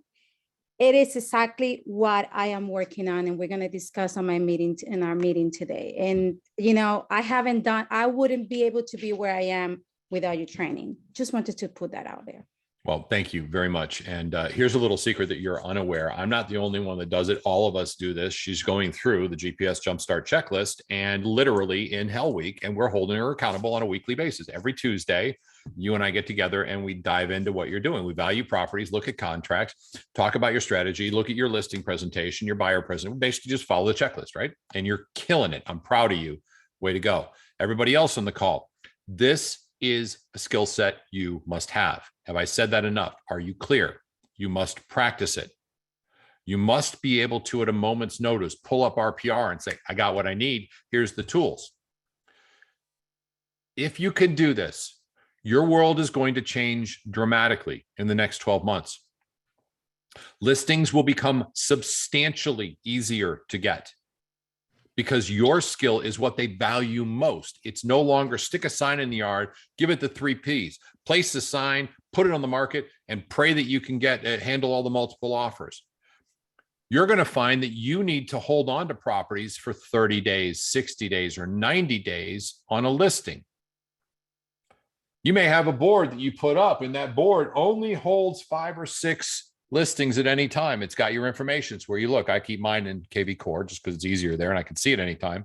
it is exactly what I am working on, and we're going to discuss on in our meeting today. And, you know, I wouldn't be able to be where I am without your training. Just wanted to put that out there. Well, thank you very much. And here's a little secret that you're unaware. I'm not the only one that does it. All of us do this. She's going through the GPS Jumpstart checklist, and literally in Hell Week, and we're holding her accountable on a weekly basis. Every Tuesday, you and I get together and we dive into what you're doing. We value properties, look at contracts, talk about your strategy, look at your listing presentation, your buyer presentation. Basically just follow the checklist, right? And you're killing it. I'm proud of you. Way to go. Everybody else on the call, this is a skill set you must have. Have I said that enough? Are you clear? You must practice it. You must be able to, at a moment's notice, pull up RPR and say, I got what I need. Here's the tools. If you can do this, your world is going to change dramatically in the next 12 months. Listings will become substantially easier to get, because your skill is what they value most. It's no longer stick a sign in the yard, give it the 3 Ps, place the sign, put it on the market, and pray that you can handle all the multiple offers. You're going to find that you need to hold on to properties for 30 days, 60 days, or 90 days on a listing. You may have a board that you put up, and that board only holds 5 or 6 listings at any time. It's got your information. It's where you look. I keep mine in KV Core just because it's easier there and I can see it anytime.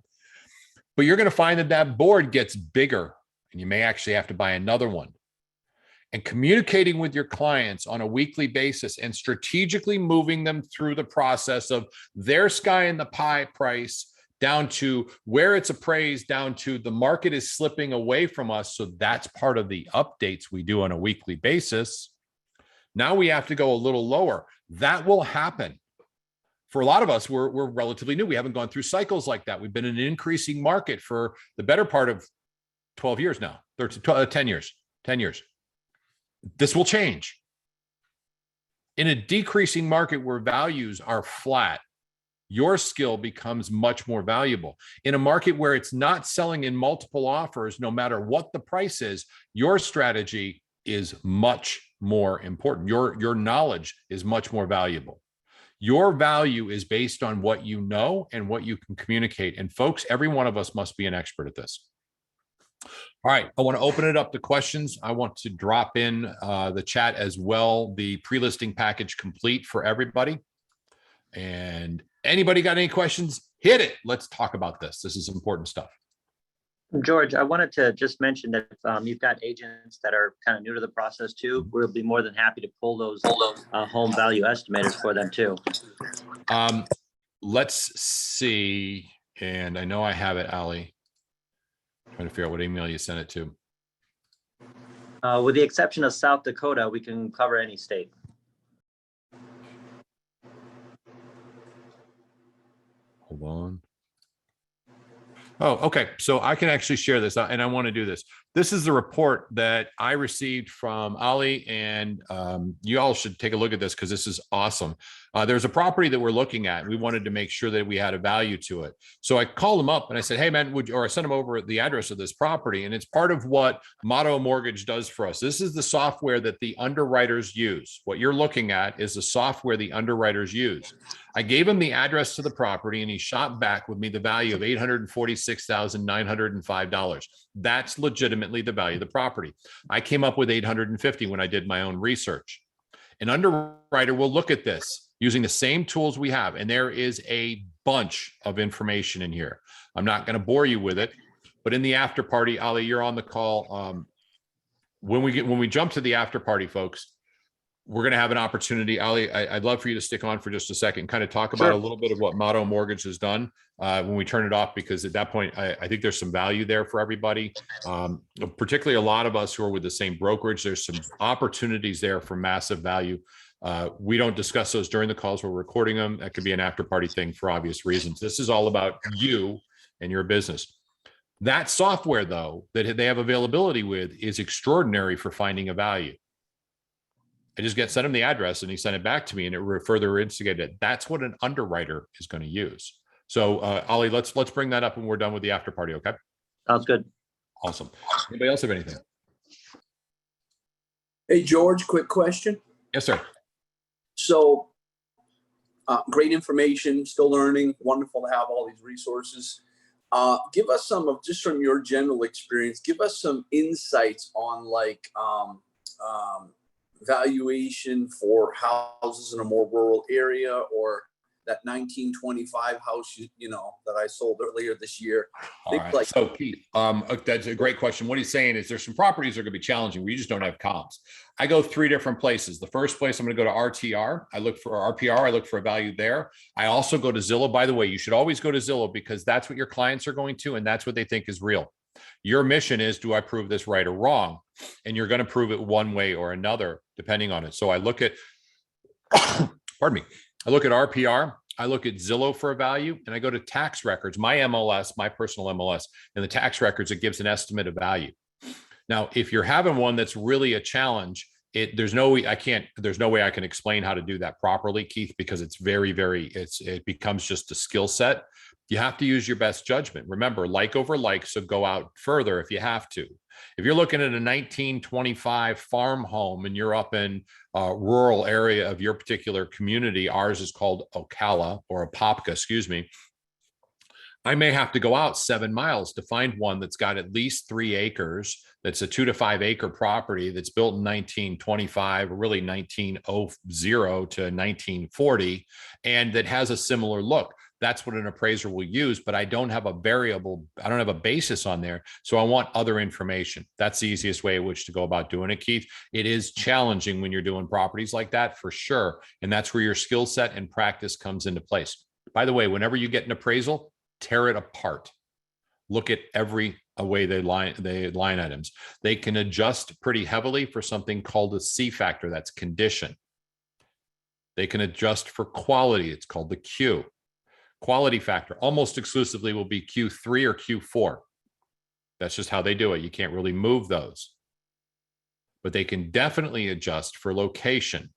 But you're going to find that that board gets bigger, and you may actually have to buy another one. And communicating with your clients on a weekly basis and strategically moving them through the process of their sky in the pie price down to where it's appraised, down to the market is slipping away from us. So that's part of the updates we do on a weekly basis. Now we have to go a little lower. That will happen. For a lot of us, we're relatively new. We haven't gone through cycles like that. We've been in an increasing market for the better part of 12 years now, 10 years. This will change. In a decreasing market where values are flat, your skill becomes much more valuable. In a market where it's not selling in multiple offers, no matter what the price is, your strategy is much more important. Your knowledge is much more valuable. Your value is based on what you know and what you can communicate. And folks, every one of us must be an expert at this. All right, I want to open it up to questions. I want to drop in the chat as well, the pre-listing package complete for everybody. And anybody got any questions? Hit it. Let's talk about this. This is important stuff. George, I wanted to just mention that if you've got agents that are kind of new to the process too, we'll be more than happy to pull those home value estimators for them too. Let's see. And I know I have it, Ali. Trying to figure out what email you sent it to. With the exception of South Dakota, we can cover any state. Hold on. Oh, okay. So I can actually share this, and I want to do this. This is the report that I received from Ali, and you all should take a look at this because this is awesome. There's a property that we're looking at. We wanted to make sure that we had a value to it. So I called him up and I said, hey, man, or I sent him over the address of this property, and it's part of what Motto Mortgage does for us. This is the software that the underwriters use. What you're looking at is the software the underwriters use. I gave him the address to the property, and he shot back with me the value of $846,905. That's legitimately the value of the property. I came up with 850 when I did my own research. An underwriter will look at this using the same tools we have, and there is a bunch of information in here. I'm not going to bore you with it, but in the after party, Ali, you're on the call. When we jump to the after party, folks, we're going to have an opportunity. Ali, I'd love for you to stick on for just a second, kind of talk about a little bit of what Motto Mortgage has done when we turn it off, because at that point, I think there's some value there for everybody, particularly a lot of us who are with the same brokerage. There's some opportunities there for massive value. We don't discuss those during the calls. We're recording them. That could be an after party thing for obvious reasons. This is all about you and your business. That software, though, that they have availability with is extraordinary for finding a value. I just sent him the address and he sent it back to me, and it further instigated it. That's what an underwriter is going to use. So Ali, let's bring that up when we're done with the after party. Okay. Sounds good. Awesome. Anybody else have anything? Hey, George, quick question. Yes, sir. So great information, still learning, wonderful to have all these resources. Give us some of, just from your general experience, give us some insights on like valuation for houses in a more rural area, or that 1925 house, you know, that I sold earlier this year. All right. Like, so Keith, that's a great question. What he's saying is there's some properties that are going to be challenging. We just don't have comps. I go 3 different places. The first place, I'm going to go to RTR. I look for RPR. I look for a value there. I also go to Zillow. By the way, you should always go to Zillow because that's what your clients are going to, and that's what they think is real. Your mission is, do I prove this right or wrong? And you're going to prove it one way or another, depending on it. So I look at, pardon me, I look at RPR, I look at Zillow for a value, and I go to tax records, my MLS, my personal MLS, and the tax records, it gives an estimate of value. Now, if you're having one that's really a challenge, there's no way I can explain how to do that properly, Keith, because it's it becomes just a skill set. You have to use your best judgment. Remember, like over like, so go out further if you have to. If you're looking at a 1925 farm home and you're up in a rural area of your particular community, ours is called Ocala or Apopka, excuse me. I may have to go out 7 miles to find one that's got at least 3 acres. That's a 2 to 5 acre property that's built in 1925, or really 1900 to 1940, and that has a similar look. That's what an appraiser will use, but I don't have a basis on there. So I want other information. That's the easiest way in which to go about doing it, Keith. It is challenging when you're doing properties like that, for sure. And that's where your skill set and practice comes into place. By the way, whenever you get an appraisal, tear it apart. Look at every way they line items. They can adjust pretty heavily for something called a C factor. That's condition. They can adjust for quality. It's called the Q. Quality factor almost exclusively will be Q3 or Q4. That's just how they do it. You can't really move those. But they can definitely adjust for location.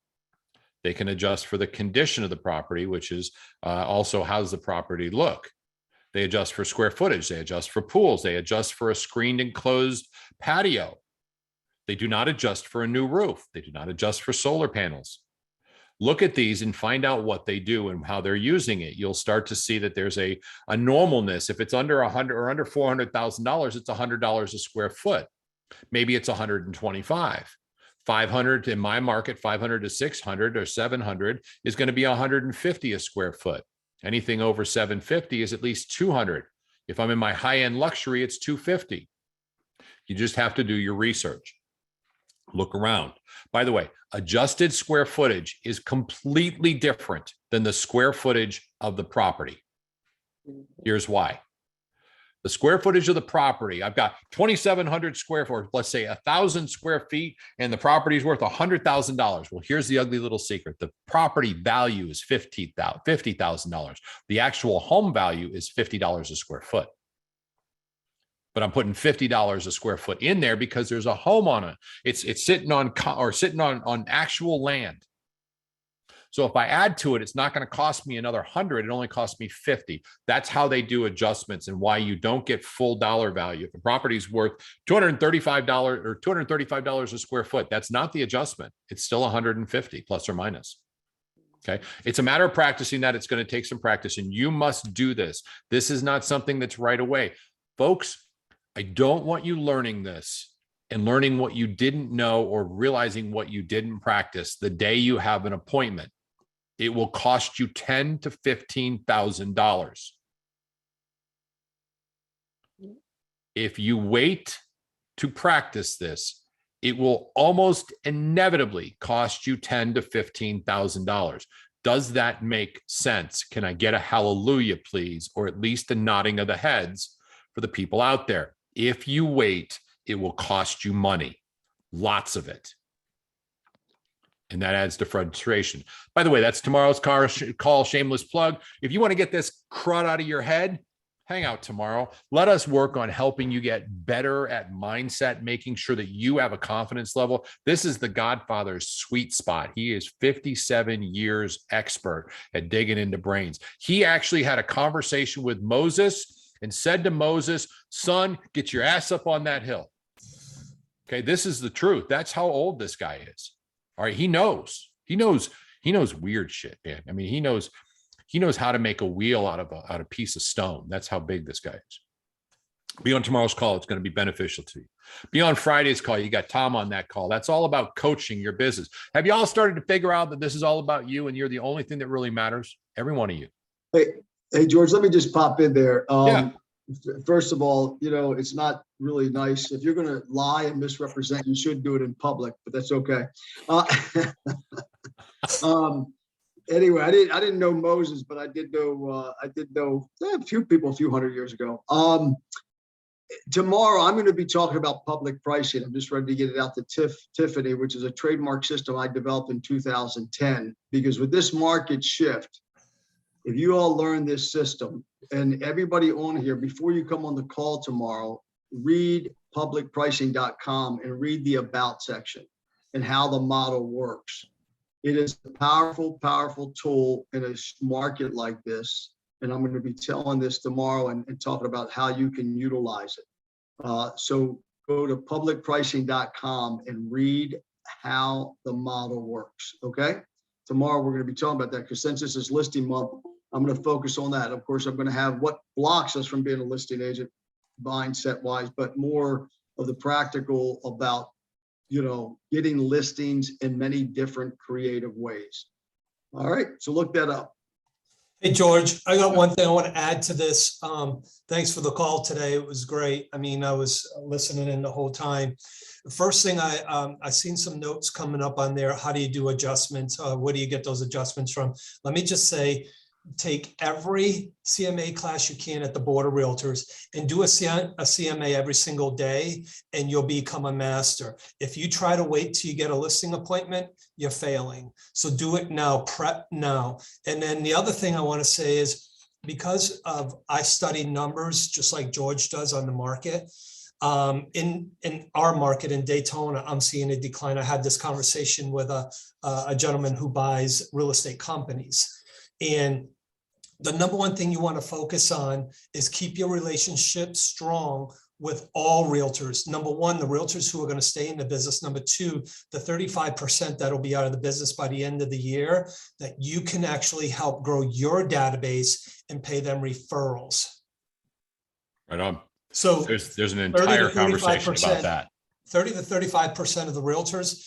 They can adjust for the condition of the property, which is also how does the property look. They adjust for square footage. They adjust for pools. They adjust for a screened enclosed patio. They do not adjust for a new roof. They do not adjust for solar panels. Look at these and find out what they do and how they're using it. You'll start to see that there's a normalness. If it's under 100 or under $400,000, it's $100 a square foot. Maybe it's 125. 500 in my market, 500 to 600 or 700 is going to be 150 a square foot. Anything over 750 is at least 200. If I'm in my high-end luxury, it's 250. You just have to do your research. Look around. By the way, adjusted square footage is completely different than the square footage of the property. Here's why. The square footage of the property, I've got 2,700 square feet, let's say 1,000 square feet, and the property is worth $100,000. Well, here's the ugly little secret. The property value is $50,000. The actual home value is $50 a square foot. But I'm putting $50 a square foot in there because there's a home on it. It's sitting on actual land. So if I add to it, it's not going to cost me another 100. It only costs me 50. That's how they do adjustments and why you don't get full dollar value. If a property is worth $235 or $235 a square foot, that's not the adjustment. It's still 150 plus or minus. Okay. It's a matter of practicing that. It's going to take some practice and you must do this. This is not something that's right away. Folks, I don't want you learning this and learning what you didn't know or realizing what you didn't practice the day you have an appointment. It will cost you $10,000 to $15,000. If you wait to practice this, it will almost inevitably cost you $10,000 to $15,000. Does that make sense? Can I get a hallelujah, please? Or at least a nodding of the heads for the people out there. If you wait, it will cost you money, lots of it. And that adds to frustration. By the way, that's tomorrow's call, shameless plug. If you want to get this crud out of your head, hang out tomorrow. Let us work on helping you get better at mindset, making sure that you have a confidence level. This is the Godfather's sweet spot. He is 57 years expert at digging into brains. He actually had a conversation with Moses and said to Moses, son, get your ass up on that hill. Okay, this is the truth. That's how old this guy is. All right, he knows weird shit, man. I mean, he knows how to make a wheel out of a piece of stone. That's how big this guy is. Be on tomorrow's call. It's going to be beneficial to you. Be on Friday's call. You got Tom on that call. That's all about coaching your business. Have you all started to figure out that this is all about you and you're the only thing that really matters? Every one of you. Hey, George, let me just pop in there. Yeah. First of all, it's not really nice. If you're going to lie and misrepresent, you should do it in public, but that's okay. Anyway, I didn't know Moses, but I did know a few people a few hundred years ago. Tomorrow, I'm going to be talking about public pricing. I'm just ready to get it out to Tiffany, which is a trademark system I developed in 2010. Because with this market shift, if you all learn this system, and everybody on here, before you come on the call tomorrow, read publicpricing.com and read the about section and how the model works. It is a powerful, powerful tool in a market like this. And I'm going to be telling this tomorrow and talking about how you can utilize it. So go to publicpricing.com and read how the model works. Okay. Tomorrow, we're going to be talking about that because since this is listing month, I'm going to focus on that. Of course, I'm going to have what blocks us from being a listing agent mindset wise, but more of the practical about, getting listings in many different creative ways. All right. So look that up. Hey, George, I got one thing I want to add to this. Thanks for the call today. It was great. I mean, I was listening in the whole time. The first thing I seen some notes coming up on there. How do you do adjustments? Where do you get those adjustments from? Let me just say, take every CMA class you can at the Board of Realtors and do a CMA every single day, and you'll become a master. If you try to wait till you get a listing appointment, you're failing. So do it now, prep now. And then the other thing I want to say is, because I study numbers just like George does on the market, in our market in Daytona, I'm seeing a decline. I had this conversation with a gentleman who buys real estate companies. And the number one thing you want to focus on is keep your relationship strong with all realtors. Number one, the realtors who are going to stay in the business. Number two, the 35% that'll be out of the business by the end of the year, that you can actually help grow your database and pay them referrals. Right on. So There's an 30 to entire conversation 35%, about that. 30 to 35% of the realtors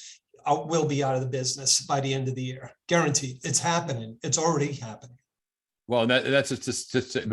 will be out of the business by the end of the year. Guaranteed. It's happening. It's already happening. Well, that's a statistic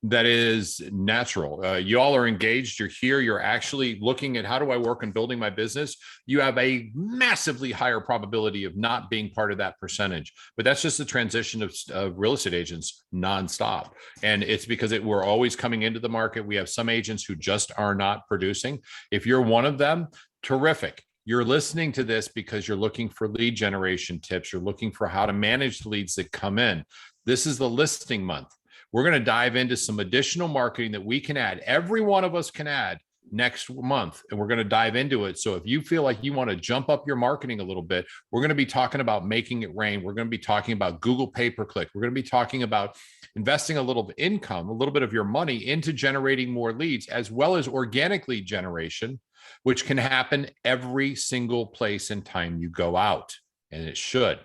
that is natural. You all are engaged. You're here. You're actually looking at how do I work on building my business? You have a massively higher probability of not being part of that percentage. But that's just the transition of real estate agents nonstop. And it's because we're always coming into the market. We have some agents who just are not producing. If you're one of them, terrific. You're listening to this because you're looking for lead generation tips. You're looking for how to manage the leads that come in. This is the listing month. We're going to dive into some additional marketing that we can add. Every one of us can add next month, and we're going to dive into it. So if you feel like you want to jump up your marketing a little bit, we're going to be talking about making it rain. We're going to be talking about Google pay-per-click. We're going to be talking about investing a little income, a little bit of your money into generating more leads, as well as organic lead generation, which can happen every single place and time you go out, and it should.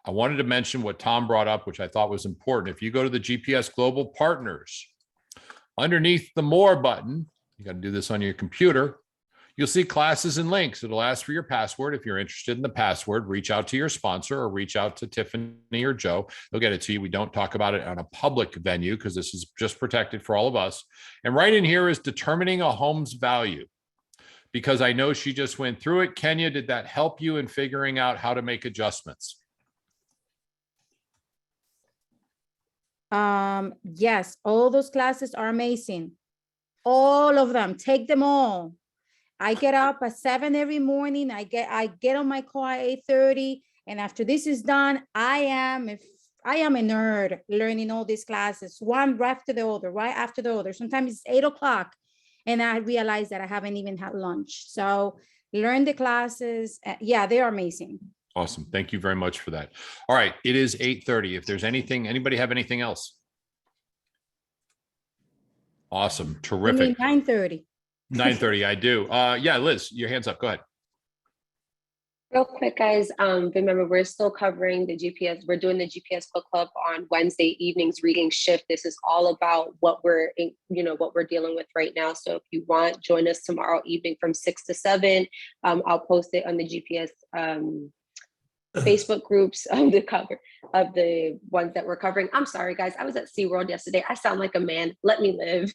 I wanted to mention what Tom brought up, which I thought was important. If you go to the GPS Global Partners, underneath the More button, you got to do this on your computer, you'll see classes and links. It'll ask for your password. If you're interested in the password, reach out to your sponsor or reach out to Tiffany or Joe. They'll get it to you. We don't talk about it on a public venue because this is just protected for all of us. And right in here is determining a home's value. Because I know she just went through it. Kenya, did that help you in figuring out how to make adjustments? Yes, all those classes are amazing. All of them, take them all. I get up at 7 every morning. I get on my car at 8:30. And after this is done, I am a nerd learning all these classes, one right after the other, right after the other. Sometimes it's 8 o'clock. And I realized that I haven't even had lunch. So learn the classes. Yeah, they are amazing. Awesome. Thank you very much for that. All right. It is 8:30. If there's anything, anybody have anything else? Awesome. Terrific. 9:30. 9:30. I do. Yeah, Liz, your hand's up. Go ahead. Real quick, guys, remember, we're still covering the GPS. We're doing the GPS Book Club on Wednesday evenings, reading shift. This is all about what we're dealing with right now. So if you want, join us tomorrow evening from 6 to 7. I'll post it on the GPS Facebook groups of the cover of the ones that we're covering. I'm sorry, guys. I was at SeaWorld yesterday. I sound like a man. Let me live.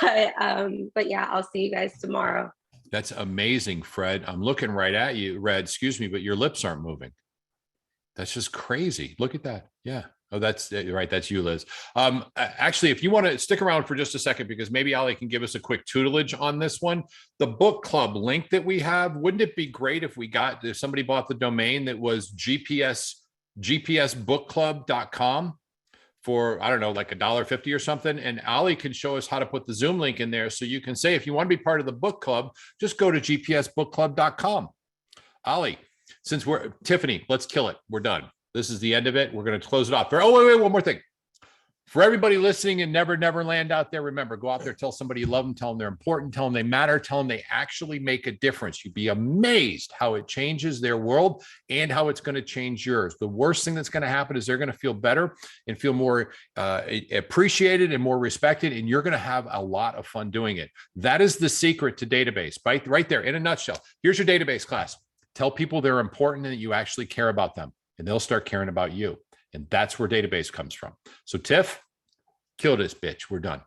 But yeah, I'll see you guys tomorrow. That's amazing, Fred. I'm looking right at you, Red, excuse me, but your lips aren't moving. That's just crazy. Look at that. Yeah. Oh, that's right. That's you, Liz. Actually, if you want to stick around for just a second, because maybe Ali can give us a quick tutelage on this one. The book club link that we have, wouldn't it be great if somebody bought the domain that was gpsbookclub.com for, I don't know, like $1.50 or something. And Ali can show us how to put the Zoom link in there. So you can say, if you want to be part of the book club, just go to gpsbookclub.com. Ali, Tiffany, let's kill it. We're done. This is the end of it. We're going to close it off. Wait, one more thing. For everybody listening in Never Land out there, remember, go out there, tell somebody you love them, tell them they're important, tell them they matter, tell them they actually make a difference. You'd be amazed how it changes their world and how it's going to change yours. The worst thing that's going to happen is they're going to feel better and feel more appreciated and more respected, and you're going to have a lot of fun doing it. That is the secret to database, right there in a nutshell. Here's your database class. Tell people they're important and that you actually care about them, and they'll start caring about you. And that's where database comes from. So Tiff, kill this bitch. We're done.